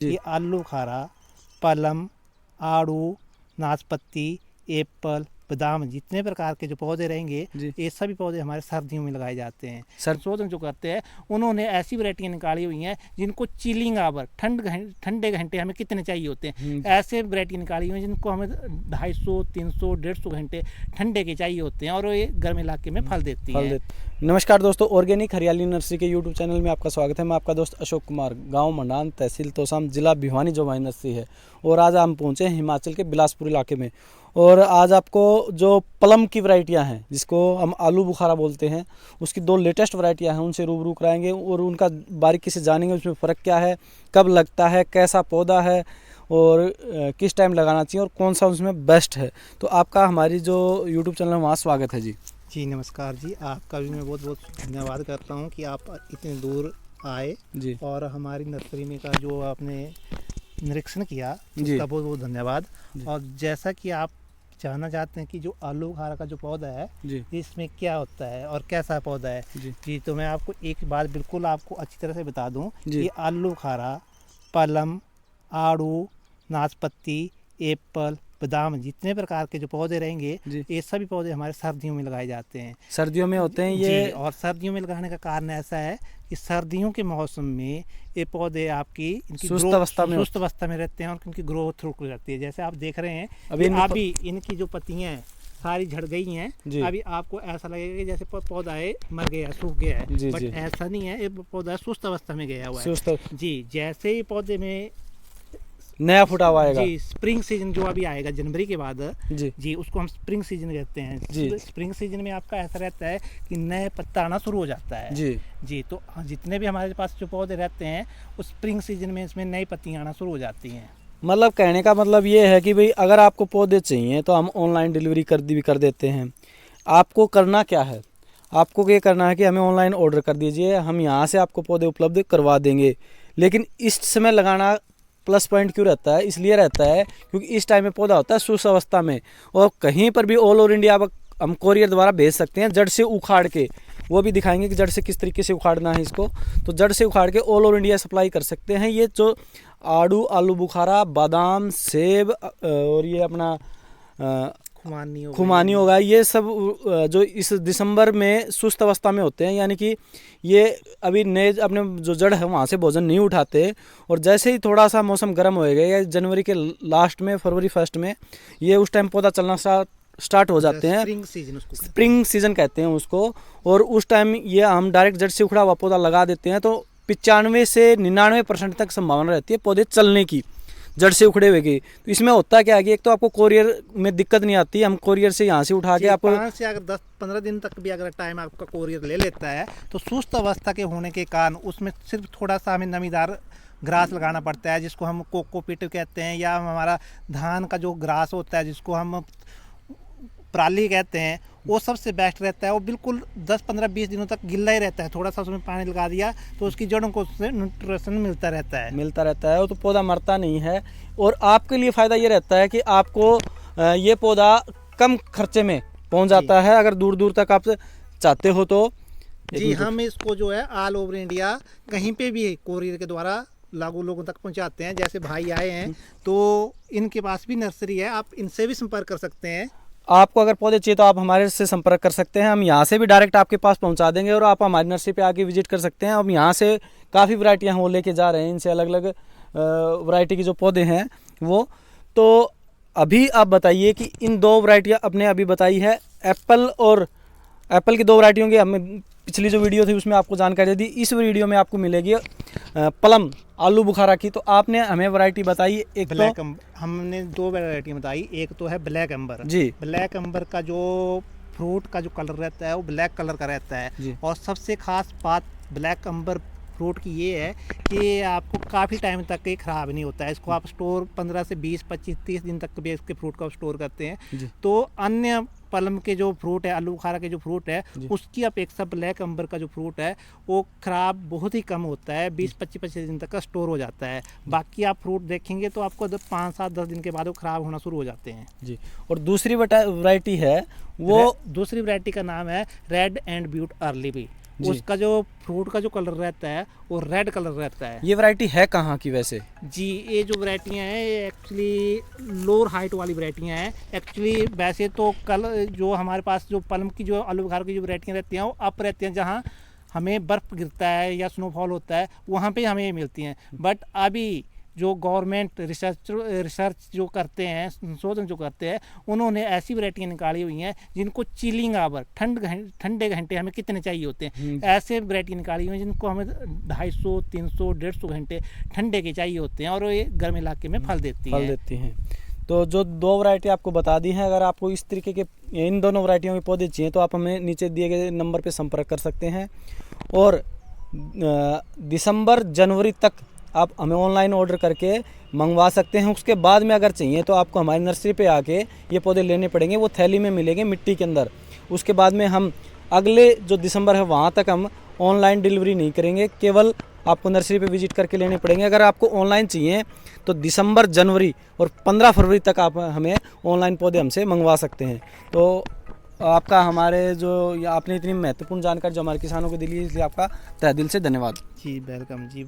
ये आलू बुखारा, पलम, आड़ू, नाशपाती, एप्पल, बादाम, जितने प्रकार के जो पौधे रहेंगे ये सभी पौधे हमारे सर्दियों में लगाए जाते हैं। संशोधन जो करते हैं उन्होंने ऐसी वैरायटियाँ निकाली हुई हैं जिनको चिलिंग आवर ठंडे घंटे हमें कितने चाहिए होते हैं, ऐसे वैरायटी निकाली हुई हैं जिनको हमें 250, 300, 150 घंटे ठंडे के चाहिए होते हैं और ये गर्म इलाके में फल देती है। नमस्कार दोस्तों, ऑर्गेनिक हरियाली नर्सरी के यूट्यूब चैनल में आपका स्वागत है। मैं आपका दोस्त अशोक कुमार, गांव मंडान, तहसील तोसाम, जिला भिवानी जो हमारी नर्सरी है। और आज हम पहुंचे हैं हिमाचल के बिलासपुर इलाके में। और आज आपको जो प्लम की वैरायटियां हैं, जिसको हम आलू बुखारा बोलते हैं, उसकी 2 लेटेस्ट वैरायटियां हैं, उनसे रूबरू कराएंगे और उनका बारीकी से जानेंगे उसमें फ़र्क क्या है, कब लगता है, कैसा पौधा है और किस टाइम लगाना चाहिए और कौन सा उसमें बेस्ट है। तो आपका हमारी जो यूट्यूब चैनल है वहाँ स्वागत है जी। जी नमस्कार जी, आपका भी मैं बहुत बहुत धन्यवाद करता हूँ कि आप इतने दूर आए जी और हमारी नर्सरी में का जो आपने निरीक्षण किया उसका बहुत बहुत धन्यवाद। और जैसा कि आप जानना चाहते हैं कि जो आलू बुखारा का जो पौधा है इसमें क्या होता है और कैसा पौधा है जी, तो मैं आपको एक बात बिल्कुल आपको अच्छी तरह से बता दूं कि आलू बुखारा, पलम, आड़ू, नाशपाती, एप्पल, बादाम, जितने प्रकार के जो पौधे रहेंगे ये सभी पौधे हमारे सर्दियों में लगाए जाते हैं। सर्दियों में होते हैं ये और सर्दियों में लगाने का कारण ऐसा है कि सर्दियों के मौसम में ये पौधे आपकी सुस्त अवस्था में रहते हैं और इनकी ग्रोथ रुक जाती है। जैसे आप देख रहे हैं अभी इनकी जो पत्तियां हैं सारी झड़ गई हैं। अभी आपको ऐसा लगेगा कि जैसे पौधा है मर गया, सूख गया है, बट ऐसा नहीं है, ये पौधा सुस्त अवस्था में गया हुआ है जी। जैसे ही पौधे में नया फुटा हुआ आएगा जी, स्प्रिंग सीजन जो अभी आएगा जनवरी के बाद जी उसको हम स्प्रिंग सीजन कहते हैं जी। स्प्रिंग सीजन में आपका ऐसा रहता है कि नए पत्ता आना शुरू हो जाता है जी। तो जितने भी हमारे पास जो पौधे रहते हैं उस स्प्रिंग सीजन में इसमें नई पत्तियां आना शुरू हो जाती हैं। मतलब कहने का मतलब ये है कि भाई अगर आपको पौधे चाहिए तो हम ऑनलाइन डिलीवरी कर देते हैं। आपको करना क्या है, आपको ये करना है कि हमें ऑनलाइन ऑर्डर कर दीजिए, हम यहाँ से आपको पौधे उपलब्ध करवा देंगे। लेकिन इस समय लगाना प्लस पॉइंट क्यों रहता है, इसलिए रहता है क्योंकि इस टाइम में पौधा होता है सुस्त अवस्था में और कहीं पर भी ऑल ओवर इंडिया हम कोरियर द्वारा भेज सकते हैं जड़ से उखाड़ के। वो भी दिखाएंगे कि जड़ से किस तरीके से उखाड़ना है इसको। तो जड़ से उखाड़ के ऑल ओवर इंडिया सप्लाई कर सकते हैं। ये जो आलू बुखारा, बादाम, सेब और ये अपना खुमानी होगा, ये सब जो इस दिसंबर में सुस्त अवस्था में होते हैं, यानी कि ये अभी नए अपने जो जड़ है वहाँ से भोजन नहीं उठाते। और जैसे ही थोड़ा सा मौसम गर्म होएगा या जनवरी के लास्ट में, फरवरी फर्स्ट में, ये उस टाइम पौधा चलना स्टार्ट हो जाते हैं। स्प्रिंग सीजन कहते हैं उसको। और उस टाइम ये हम डायरेक्ट जड़ से उखड़ा हुआ पौधा लगा देते हैं तो 95 से 99% तक संभावना रहती है पौधे चलने की, जड़ से उखड़े हुए की। तो इसमें होता क्या है कि एक तो आपको कोरियर में दिक्कत नहीं आती, हम कोरियर से यहाँ से उठा के आपको 5 से अगर 10-15 दिन तक भी अगर टाइम आपका कोरियर ले लेता है तो सुस्त अवस्था के होने के कारण उसमें सिर्फ थोड़ा सा हमें नमीदार ग्रास लगाना पड़ता है, जिसको हम कोकोपीट कहते हैं, या हमारा धान का जो ग्रास होता है जिसको हम पराली कहते हैं, वो सबसे बेस्ट रहता है। वो बिल्कुल 10-15-20 दिनों तक गिल्ला ही रहता है, थोड़ा सा उसमें पानी लगा दिया तो उसकी जड़ों को उससे न्यूट्रिशन मिलता रहता है। तो पौधा मरता नहीं है। और आपके लिए फ़ायदा ये रहता है कि आपको ये पौधा कम खर्चे में पहुंच जाता है अगर दूर दूर तक आप चाहते हो तो जी। हम इसको जो है ऑल ओवर इंडिया कहीं पे भी कोरियर के द्वारा लागू लोगों तक पहुंचाते हैं। जैसे भाई आए हैं तो इनके पास भी नर्सरी है, आप इनसे भी संपर्क कर सकते हैं। आपको अगर पौधे चाहिए तो आप हमारे से संपर्क कर सकते हैं, हम यहाँ से भी डायरेक्ट आपके पास पहुँचा देंगे और आप हमारी नर्सरी पे आके विजिट कर सकते हैं। हम यहाँ से काफ़ी वैरायटियाँ वो लेके जा रहे हैं, इनसे अलग अलग वैरायटी के जो पौधे हैं वो। तो अभी आप बताइए कि इन 2 वैरायटियाँ आपने अभी बताई है, एप्पल की 2 वैरायटियों की हमें पिछली जो वीडियो थी उसमें आपको जानकारी दी। इस वीडियो में आपको मिलेगी प्लम आलू बुखारा की। तो आपने हमें वैरायटी बताई, एक ब्लैक हमने 2 वैरायटी बताई। एक तो है ब्लैक एम्बर जी। ब्लैक एम्बर का जो फ्रूट का जो कलर रहता है वो ब्लैक कलर का रहता है। और सबसे खास बात ब्लैक एम्बर फ्रूट की ये है कि आपको काफ़ी टाइम तक ये ख़राब नहीं होता है। इसको आप स्टोर 15 से 20, 25, 30 दिन तक भी इसके फ्रूट का स्टोर करते हैं। तो अन्य पलम के जो फ्रूट है, आलू बुखारा के जो फ्रूट है, उसकी अपेक्षा ब्लैक एम्बर का जो फ्रूट है वो ख़राब बहुत ही कम होता है, 20-25 दिन तक का स्टोर हो जाता है। बाकी आप फ्रूट देखेंगे तो आपको 5, 7, 10 दिन के बाद वो ख़राब होना शुरू हो जाते हैं जी। और दूसरी वैरायटी है वो, दूसरी वैरायटी का नाम है रेड एंड ब्यूट अर्ली भी। जी। उसका जो फ्रूट का जो कलर रहता है वो रेड कलर रहता है। ये वैरायटी है कहाँ की वैसे? जी, ये जो वैरायटियाँ हैं ये एक्चुअली लोअर हाइट वाली वैरायटियाँ हैं। एक्चुअली वैसे तो कल जो हमारे पास जो पल्म की जो आलू बुखारा की जो वैरायटियाँ रहती हैं वो अप रहती हैं, जहाँ हमें बर्फ़ गिरता है या स्नोफॉल होता है वहाँ पे हमें ये मिलती हैं। बट अभी जो गवर्नमेंट रिसर्च जो करते हैं, संशोधन जो करते हैं, उन्होंने ऐसी वैरायटियाँ निकाली हुई हैं जिनको चिलिंग आवर ठंडे घंटे हमें कितने चाहिए होते हैं, ऐसे वैरायटी निकाली हुई हैं जिनको हमें 250, 300, 150 घंटे ठंडे के चाहिए होते हैं और ये गर्म इलाके में फल देती हैं। तो जो दो वैरायटी आपको बता दी हैं, अगर आपको इस तरीके के इन दोनों वैरायटियों के पौधे चाहिए तो आप हमें नीचे दिए गए नंबर पे संपर्क कर सकते हैं। और दिसंबर जनवरी तक आप हमें ऑनलाइन ऑर्डर करके मंगवा सकते हैं। उसके बाद में अगर चाहिए तो आपको हमारी नर्सरी पे आके ये पौधे लेने पड़ेंगे, वो थैली में मिलेंगे मिट्टी के अंदर। उसके बाद में हम अगले जो दिसंबर है वहाँ तक हम ऑनलाइन डिलीवरी नहीं करेंगे, केवल आपको नर्सरी पे विजिट करके लेने पड़ेंगे। अगर आपको ऑनलाइन चाहिए तो दिसंबर, जनवरी और 15 फरवरी तक आप हमें ऑनलाइन पौधे हमसे मंगवा सकते हैं। तो आपका हमारे जो आपने इतनी महत्वपूर्ण जानकारी जो हमारे किसानों को दी, इसलिए आपका तहे दिल से धन्यवाद। जी वेलकम जी।